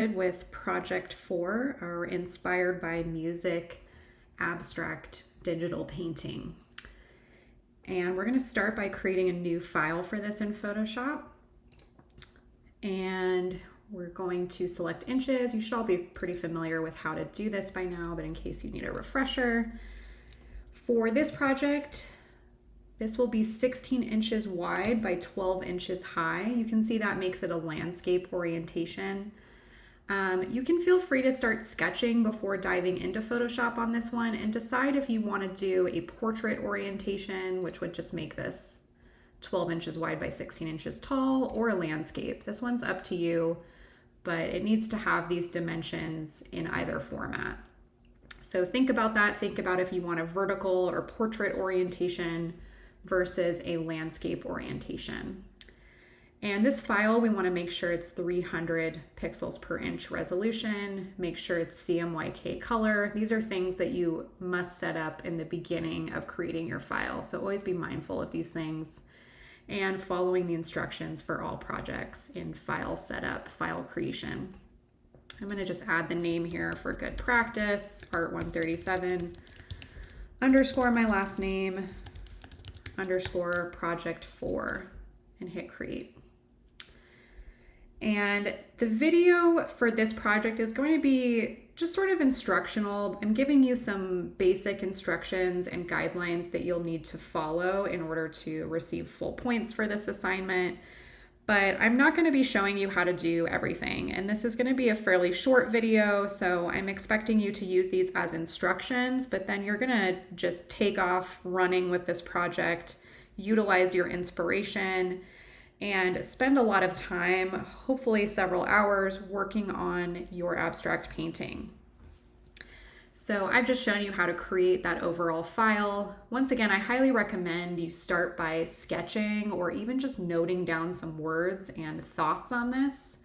with Project 4, our Inspired by Music abstract digital painting. And we're going to start by creating a new file for this in Photoshop. And we're going to select inches. You should all be pretty familiar with how to do this by now, but in case you need a refresher. For this project, this will be 16 inches wide by 12 inches high. You can see that makes it a landscape orientation. You can feel free to start sketching before diving into Photoshop on this one and decide if you want to do a portrait orientation, which would just make this 12 inches wide by 16 inches tall, or a landscape. This one's up to you, but it needs to have these dimensions in either format. So think about that. Think about if you want a vertical or portrait orientation versus a landscape orientation. And this file, we want to make sure it's 300 pixels per inch resolution, make sure it's CMYK color. These are things that you must set up in the beginning of creating your file. So always be mindful of these things and following the instructions for all projects in file setup, file creation. I'm going to just add the name here for good practice, art137 underscore my last name underscore project 4 and hit create. And the video for this project is going to be just sort of instructional. I'm giving you some basic instructions and guidelines that you'll need to follow in order to receive full points for this assignment. But I'm not going to be showing you how to do everything. And this is going to be a fairly short video, so I'm expecting you to use these as instructions, but then you're going to just take off running with this project, utilize your inspiration, and spend a lot of time, hopefully several hours, working on your abstract painting. So I've just shown you how to create that overall file. Once again, I highly recommend you start by sketching or even just noting down some words and thoughts on this.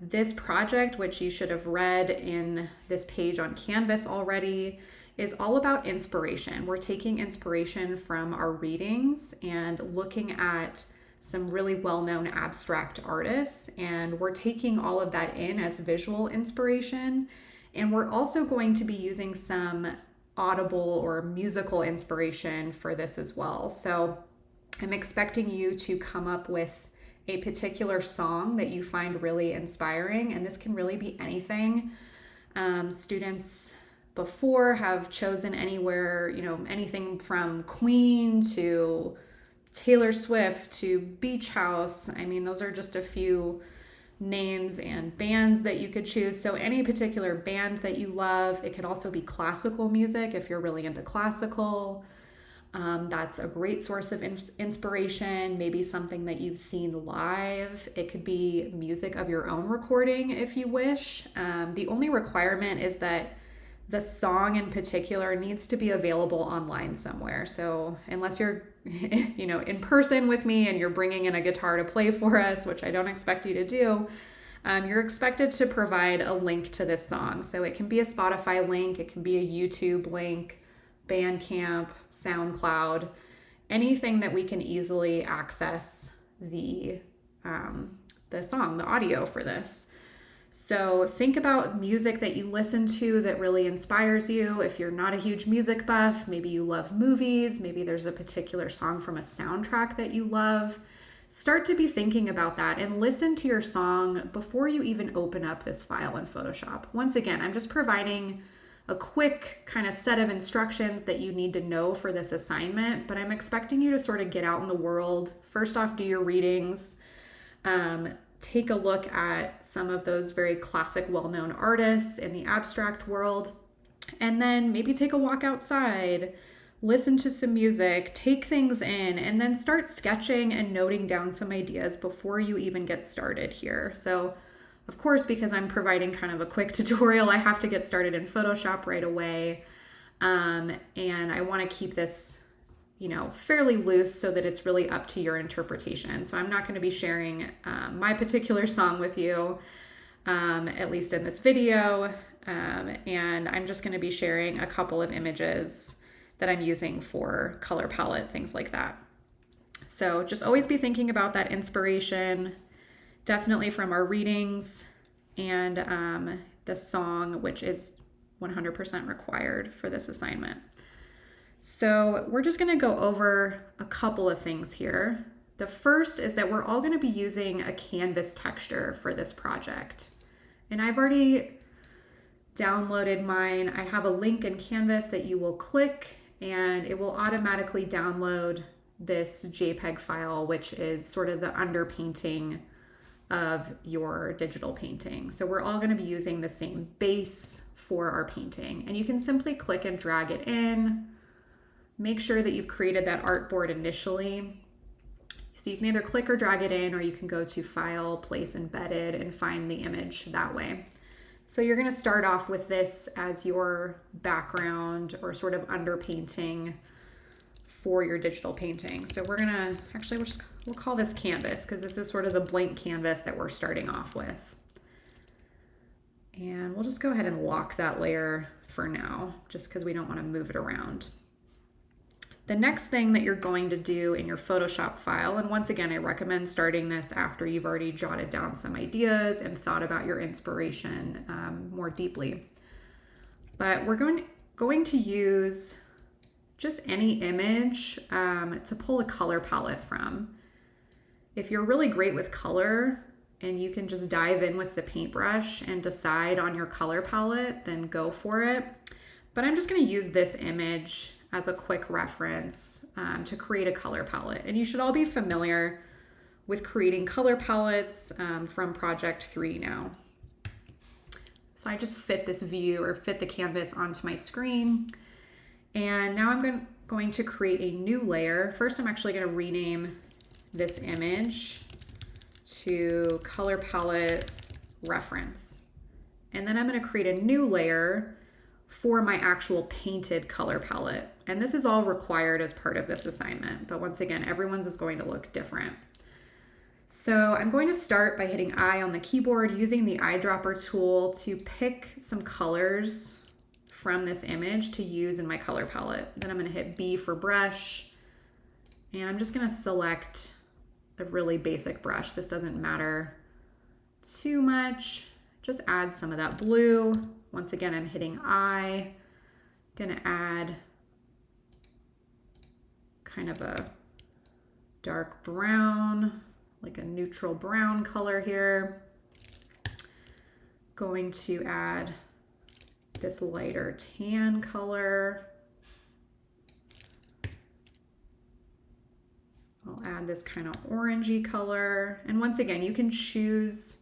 This project, which you should have read in this page on Canvas already, is all about inspiration. We're taking inspiration from our readings and looking at some really well-known abstract artists, and we're taking all of that in as visual inspiration. And we're also going to be using some audible or musical inspiration for this as well. So I'm expecting you to come up with a particular song that you find really inspiring, and this can really be anything. Students before have chosen anywhere, anything from Queen to Taylor Swift to Beach House. I mean, those are just a few names and bands that you could choose. So any particular band that you love. It could also be classical music if you're really into classical. That's a great source of inspiration. Maybe something that you've seen live. It could be music of your own recording if you wish. The only requirement is that the song in particular needs to be available online somewhere. So unless you're in person with me and you're bringing in a guitar to play for us, which I don't expect you to do, you're expected to provide a link to this song. So it can be a Spotify link, it can be a YouTube link, Bandcamp, SoundCloud, anything that we can easily access the song, the audio for this. So think about music that you listen to that really inspires you. If you're not a huge music buff, maybe you love movies, maybe there's a particular song from a soundtrack that you love. Start to be thinking about that and listen to your song before you even open up this file in Photoshop. Once again, I'm just providing a quick kind of set of instructions that you need to know for this assignment, but I'm expecting you to sort of get out in the world. First off, do your readings. Take a look at some of those very classic, well-known artists in the abstract world, and then maybe take a walk outside, listen to some music, take things in, and then start sketching and noting down some ideas before you even get started here. So, of course, because I'm providing kind of a quick tutorial, I have to get started in Photoshop right away, and I want to keep this fairly loose so that it's really up to your interpretation. So I'm not going to be sharing my particular song with you, at least in this video. And I'm just going to be sharing a couple of images that I'm using for color palette, things like that. So just always be thinking about that inspiration, definitely from our readings, and the song, which is 100% required for this assignment. So we're just gonna go over a couple of things here. The first is that we're all gonna be using a canvas texture for this project. And I've already downloaded mine. I have a link in Canvas that you will click and it will automatically download this JPEG file, which is sort of the underpainting of your digital painting. So we're all going to be using the same base for our painting, and you can simply click and drag it in. Make sure that you've created that artboard initially. So you can either click or drag it in, or you can go to File, Place Embedded, and find the image that way. So you're going to start off with this as your background or sort of underpainting for your digital painting. So we're going to, actually we'll call this canvas because this is sort of the blank canvas that we're starting off with. And we'll just go ahead and lock that layer for now, just because we don't want to move it around. The next thing that you're going to do in your Photoshop file, and once again, I recommend starting this after you've already jotted down some ideas and thought about your inspiration more deeply. But we're going to use just any image to pull a color palette from. If you're really great with color and you can just dive in with the paintbrush and decide on your color palette, then go for it. But I'm just going to use this image as a quick reference to create a color palette. And you should all be familiar with creating color palettes from Project 3 now. So I just fit this view or fit the canvas onto my screen. And now I'm going to create a new layer. First, I'm actually going to rename this image to color palette reference. And then I'm going to create a new layer for my actual painted color palette. And this is all required as part of this assignment. But once again, everyone's is going to look different. So I'm going to start by hitting I on the keyboard using the eyedropper tool to pick some colors from this image to use in my color palette. Then I'm going to hit B for brush. And I'm just going to select a really basic brush. This doesn't matter too much. Just add some of that blue. Once again, I'm hitting I. Gonna add kind of a dark brown, like a neutral brown color here. Going to add this lighter tan color. I'll add this kind of orangey color. And once again, you can choose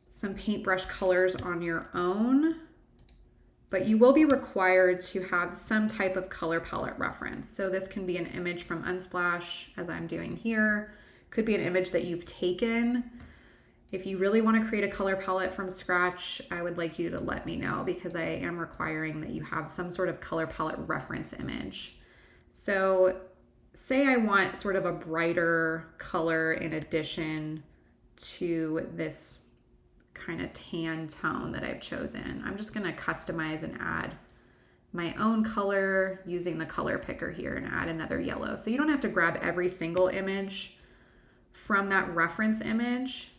some paintbrush colors on your own, but you will be required to have some type of color palette reference. So this can be an image from Unsplash, as I'm doing here. Could be an image that you've taken. If you really want to create a color palette from scratch, I would like you to let me know, because I am requiring that you have some sort of color palette reference image. So say I want sort of a brighter color in addition to this kind of tan tone that I've chosen. I'm just going to customize and add my own color using the color picker here and add another yellow. So you don't have to grab every single image from that reference image,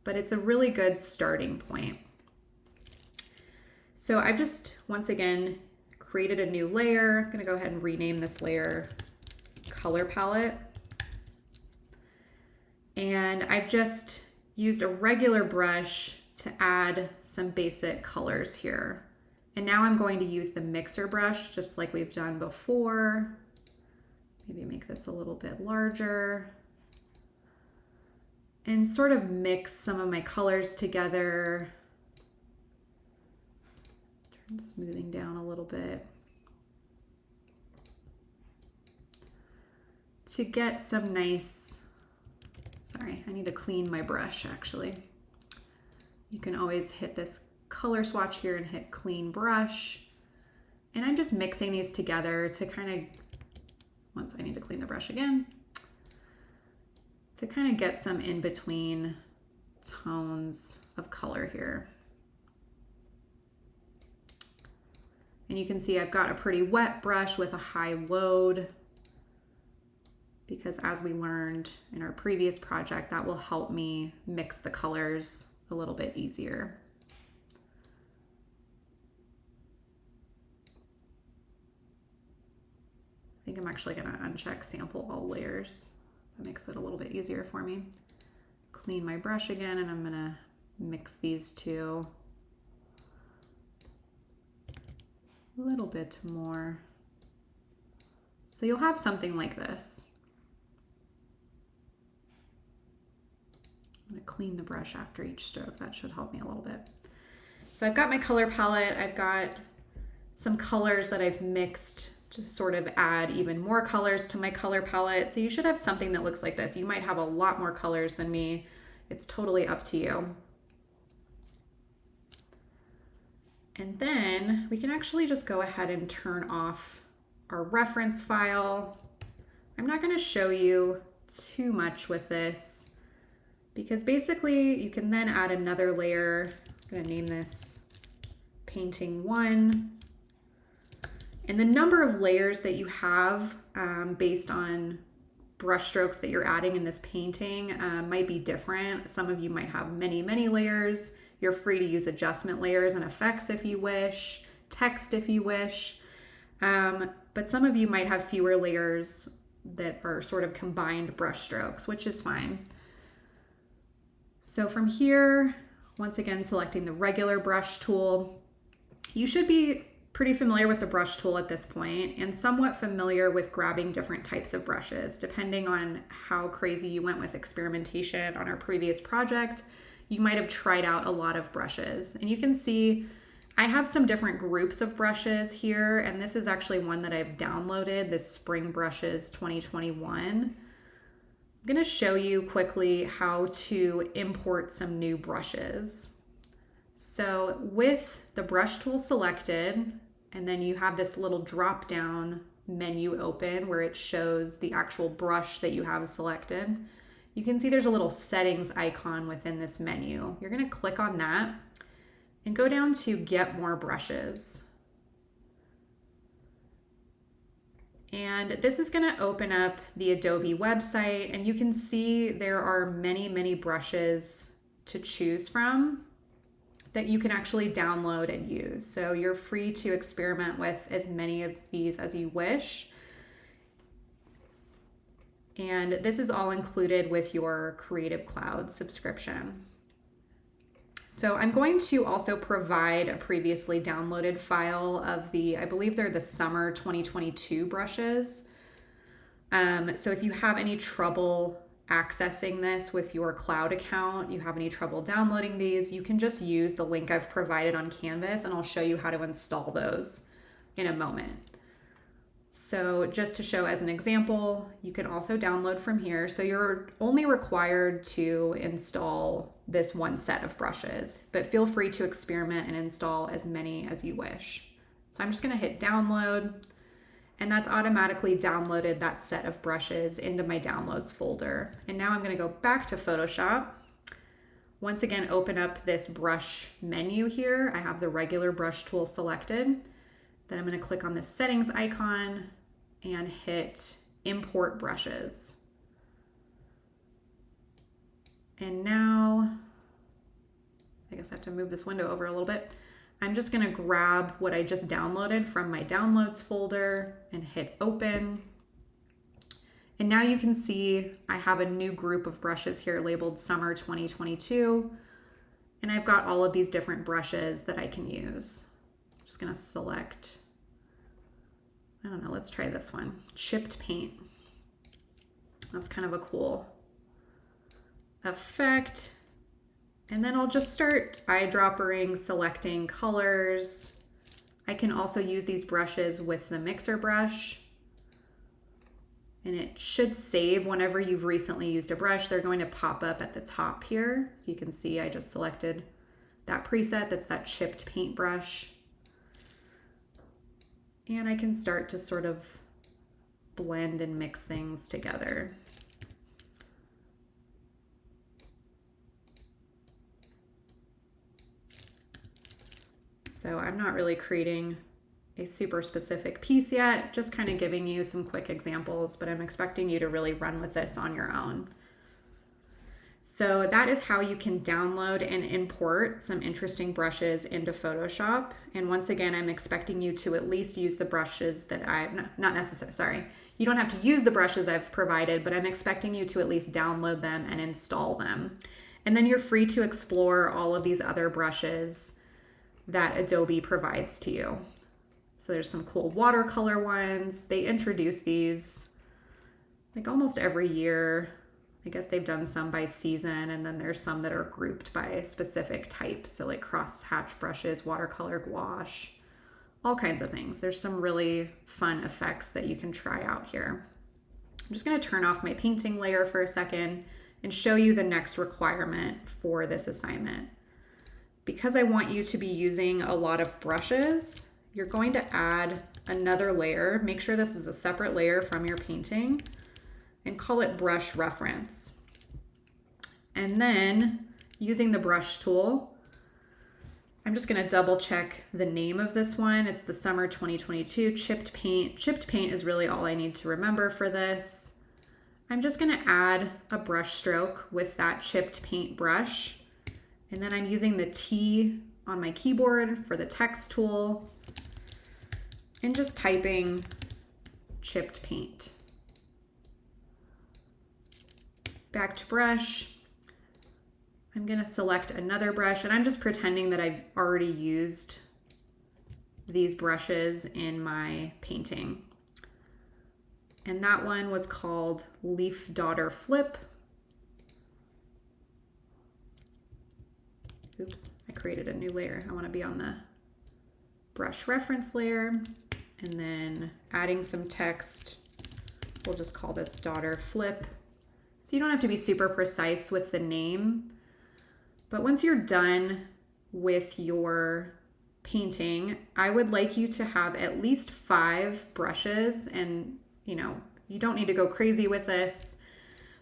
but it's a really good starting point. So I've just, once again, created a new layer. I'm going to go ahead and rename this layer color palette. And I've just used a regular brush to add some basic colors here. And now I'm going to use the mixer brush just like we've done before. Maybe make this a little bit larger. And sort of mix some of my colors together. Turn smoothing down a little bit. To get some nice, sorry, I need to clean my brush actually. You can always hit this color swatch here and hit clean brush. And I'm just mixing these together to kind of, once I need to clean the brush again, to kind of get some in between tones of color here. And you can see I've got a pretty wet brush with a high load, because as we learned in our previous project, that will help me mix the colors a little bit easier. I think I'm actually going to uncheck sample all layers. That makes it a little bit easier for me. Clean my brush again, and I'm going to mix these two a little bit more. So you'll have something like this. I'm going to clean the brush after each stroke. That should help me a little bit. So I've got my color palette. I've got some colors that I've mixed to sort of add even more colors to my color palette. So you should have something that looks like this. You might have a lot more colors than me. It's totally up to you. And then we can actually just go ahead and turn off our reference file. I'm not going to show you too much with this because basically you can then add another layer. I'm going to name this Painting 1. And the number of layers that you have based on brush strokes that you're adding in this painting might be different. Some of you might have many, many layers. You're free to use adjustment layers and effects if you wish, text if you wish. But some of you might have fewer layers that are sort of combined brush strokes, which is fine. So from here, once again, selecting the regular brush tool, you should be pretty familiar with the brush tool at this point and somewhat familiar with grabbing different types of brushes. Depending on how crazy you went with experimentation on our previous project, you might have tried out a lot of brushes. And you can see I have some different groups of brushes here, and this is actually one that I've downloaded, this Spring Brushes 2021. I'm going to show you quickly how to import some new brushes. So with the brush tool selected, and then you have this little drop down menu open where it shows the actual brush that you have selected. You can see there's a little settings icon within this menu. You're going to click on that and go down to Get More Brushes. And this is going to open up the Adobe website, and you can see there are many, many brushes to choose from that you can actually download and use. So you're free to experiment with as many of these as you wish. And this is all included with your Creative Cloud subscription. So I'm going to also provide a previously downloaded file of the, I believe they're the summer 2022 brushes. So if you have any trouble accessing this with your cloud account, you have any trouble downloading these, you can just use the link I've provided on Canvas, and I'll show you how to install those in a moment. So just to show as an example, you can also download from here. So you're only required to install this one set of brushes, but feel free to experiment and install as many as you wish. So I'm just going to hit download, and that's automatically downloaded that set of brushes into my downloads folder. And now I'm going to go back to Photoshop. Once again, open up this brush menu here. I have the regular brush tool selected. Then I'm going to click on the settings icon and hit import brushes. And now, I guess I have to move this window over a little bit. I'm just going to grab what I just downloaded from my downloads folder and hit open. And now you can see I have a new group of brushes here labeled Summer 2022. And I've got all of these different brushes that I can use. I'm just going to select, I don't know, let's try this one, Chipped Paint. That's kind of a cool effect. And then I'll just start eyedroppering, selecting colors. I can also use these brushes with the mixer brush. And it should save whenever you've recently used a brush. They're going to pop up at the top here. So you can see I just selected that preset. That's that chipped paint brush. And I can start to sort of blend and mix things together. So I'm not really creating a super specific piece yet, just kind of giving you some quick examples, but I'm expecting you to really run with this on your own. So that is how you can download and import some interesting brushes into Photoshop. And once again, I'm expecting you to at least use the brushes that not necessarily, sorry. You don't have to use the brushes I've provided, but I'm expecting you to at least download them and install them. And then you're free to explore all of these other brushes that Adobe provides to you. So there's some cool watercolor ones. They introduce these like almost every year. I guess they've done some by season, and then there's some that are grouped by specific types. So like cross-hatch brushes, watercolor, gouache, all kinds of things. There's some really fun effects that you can try out here. I'm just gonna turn off my painting layer for a second and show you the next requirement for this assignment. Because I want you to be using a lot of brushes, you're going to add another layer. Make sure this is a separate layer from your painting, and call it brush reference. And then using the brush tool, I'm just gonna double check the name of this one. It's the Summer 2022 Chipped Paint. Chipped Paint is really all I need to remember for this. I'm just gonna add a brush stroke with that chipped paint brush. And then I'm using the T on my keyboard for the text tool and just typing chipped paint. Back to brush. I'm gonna select another brush, and I'm just pretending that I've already used these brushes in my painting. And that one was called Leaf Daughter Flip. Oops, I created a new layer. I wanna be on the brush reference layer, and then adding some text. We'll just call this Daughter Flip. So you don't have to be super precise with the name, but once you're done with your painting, I would like you to have at least 5 brushes, and you don't need to go crazy with this,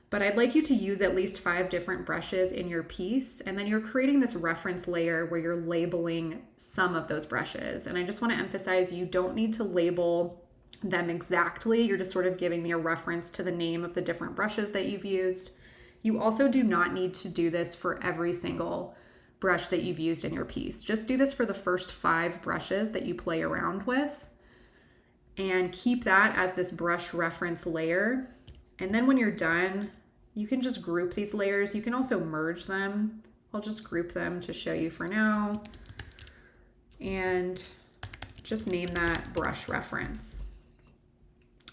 but I'd like you to use at least 5 different brushes in your piece, and then you're creating this reference layer where you're labeling some of those brushes. And I just want to emphasize, you don't need to label them exactly. You're just sort of giving me a reference to the name of the different brushes that you've used. You also do not need to do this for every single brush that you've used in your piece. Just do this for the first 5 brushes that you play around with, and keep that as this brush reference layer. And then when you're done, you can just group these layers. You can also merge them. I'll just group them to show you for now, and just name that brush reference.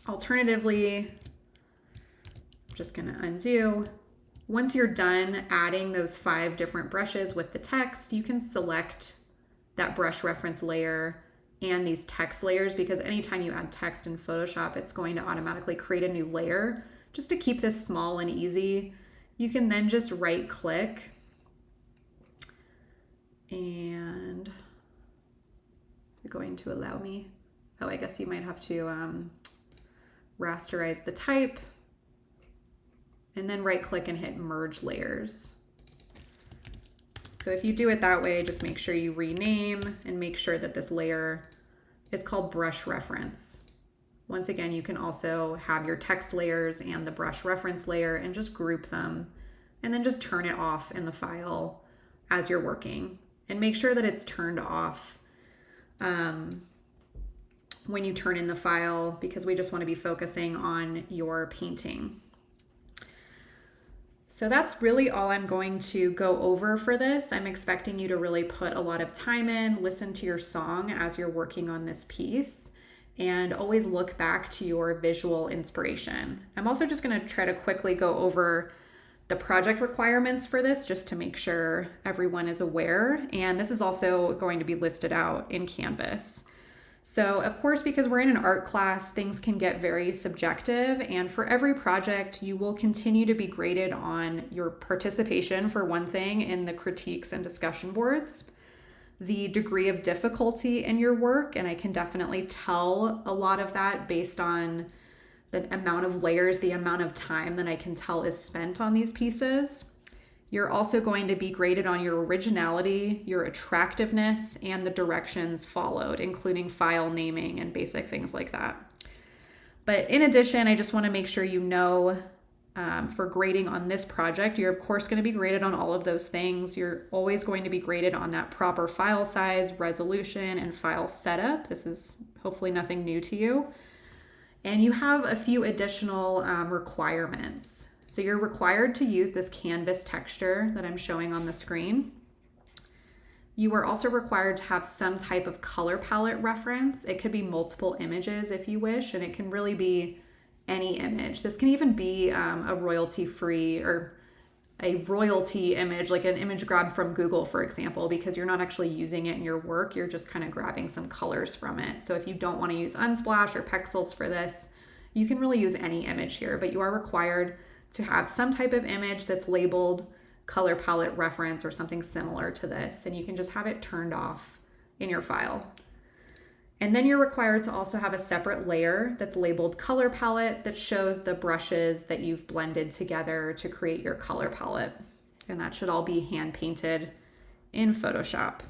Alternatively, I'm just gonna undo. Once you're done adding those 5 different brushes with the text, you can select that brush reference layer and these text layers, because anytime you add text in Photoshop, it's going to automatically create a new layer. Just to keep this small and easy, you can then just right click, and is it going to allow me? Oh, I guess you might have to rasterize the type, and then right click and hit merge layers. So if you do it that way, just make sure you rename and make sure that this layer is called brush reference. Once again, you can also have your text layers and the brush reference layer and just group them, and then just turn it off in the file as you're working. And make sure that it's turned off when you turn in the file, because we just want to be focusing on your painting. So that's really all I'm going to go over for this. I'm expecting you to really put a lot of time in, listen to your song as you're working on this piece, and always look back to your visual inspiration. I'm also just going to try to quickly go over the project requirements for this, just to make sure everyone is aware. And this is also going to be listed out in Canvas. So of course, because we're in an art class, things can get very subjective, and for every project, you will continue to be graded on your participation, for one thing, in the critiques and discussion boards, the degree of difficulty in your work, and I can definitely tell a lot of that based on the amount of layers, the amount of time that I can tell is spent on these pieces. You're also going to be graded on your originality, your attractiveness, and the directions followed, including file naming and basic things like that. But in addition, I just want to make sure you know for grading on this project, you're of course going to be graded on all of those things. You're always going to be graded on that proper file size, resolution, and file setup. This is hopefully nothing new to you. And you have a few additional requirements. So you're required to use this canvas texture that I'm showing on the screen. You are also required to have some type of color palette reference. It could be multiple images if you wish, and it can really be any image. This can even be a royalty-free or a royalty image, like an image grabbed from Google, for example, because you're not actually using it in your work. You're just kind of grabbing some colors from it. So if you don't want to use Unsplash or Pexels for this, you can really use any image here, but you are required to have some type of image that's labeled color palette reference or something similar to this, and you can just have it turned off in your file. And then you're required to also have a separate layer that's labeled color palette that shows the brushes that you've blended together to create your color palette. And that should all be hand painted in Photoshop.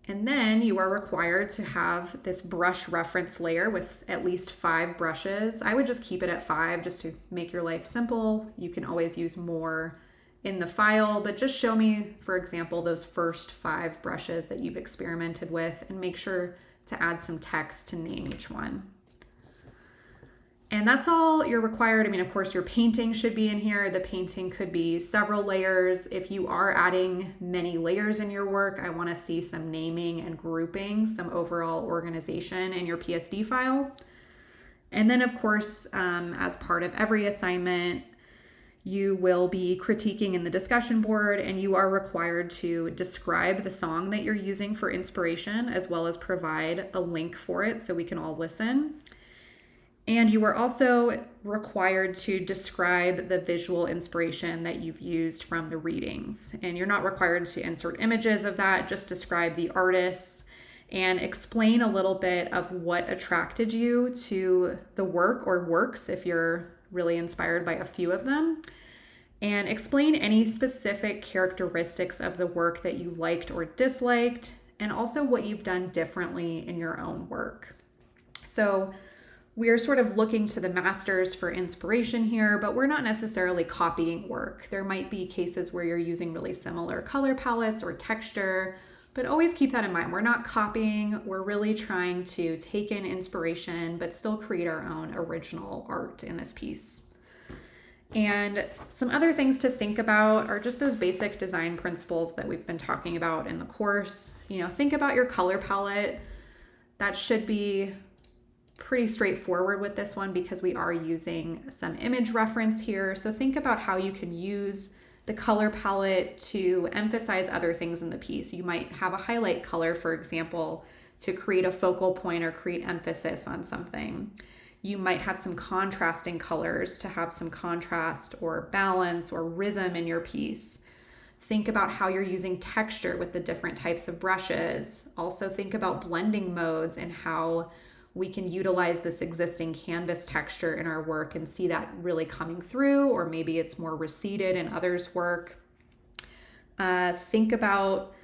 And then you are required to have this brush reference layer with at least 5 brushes. I would just keep it at 5 just to make your life simple. You can always use more in the file, but just show me, for example, those first 5 brushes that you've experimented with, and make sure to add some text to name each one. And that's all you're required. I mean, of course, your painting should be in here. The painting could be several layers. If you are adding many layers in your work, I want to see some naming and grouping, some overall organization in your PSD file. And then, of course, as part of every assignment, you will be critiquing in the discussion board, and you are required to describe the song that you're using for inspiration, as well as provide a link for it so we can all listen. And you are also required to describe the visual inspiration that you've used from the readings. And you're not required to insert images of that, just describe the artists and explain a little bit of what attracted you to the work or works if you're really inspired by a few of them. And explain any specific characteristics of the work that you liked or disliked, and also what you've done differently in your own work. So we are sort of looking to the masters for inspiration here, but we're not necessarily copying work. There might be cases where you're using really similar color palettes or texture, but always keep that in mind. We're not copying, we're really trying to take in inspiration, but still create our own original art in this piece. And some other things to think about are just those basic design principles that we've been talking about in the course. You know, think about your color palette. That should be pretty straightforward with this one because we are using some image reference here. So think about how you can use the color palette to emphasize other things in the piece. You might have a highlight color, for example, to create a focal point or create emphasis on something. You might have some contrasting colors to have some contrast or balance or rhythm in your piece. Think about how you're using texture with the different types of brushes. Also think about blending modes and how we can utilize this existing canvas texture in our work and see that really coming through, or maybe it's more receded in others' work. Think about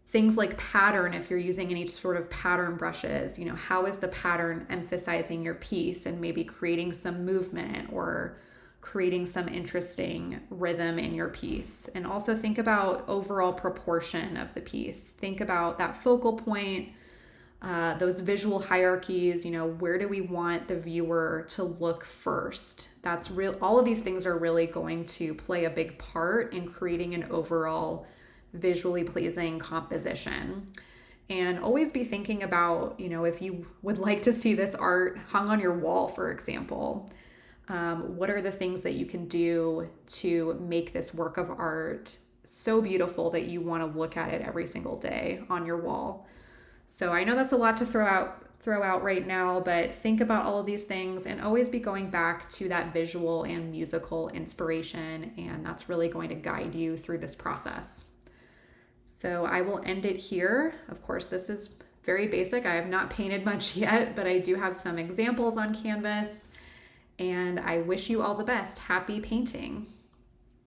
things like pattern. If you're using any sort of pattern brushes, you know, how is the pattern emphasizing your piece and maybe creating some movement or creating some interesting rhythm in your piece. And also think about overall proportion of the piece. Think about that focal point, those visual hierarchies, you know, where do we want the viewer to look first? That's real. All of these things are really going to play a big part in creating an overall visually pleasing composition. And always be thinking about, you know, if you would like to see this art hung on your wall, for example, what are the things that you can do to make this work of art so beautiful that you want to look at it every single day on your wall? So I know that's a lot to throw out right now, but think about all of these things and always be going back to that visual and musical inspiration, and that's really going to guide you through this process. So I will end it here. Of course, this is very basic. I have not painted much yet, but I do have some examples on Canvas, and I wish you all the best. Happy painting.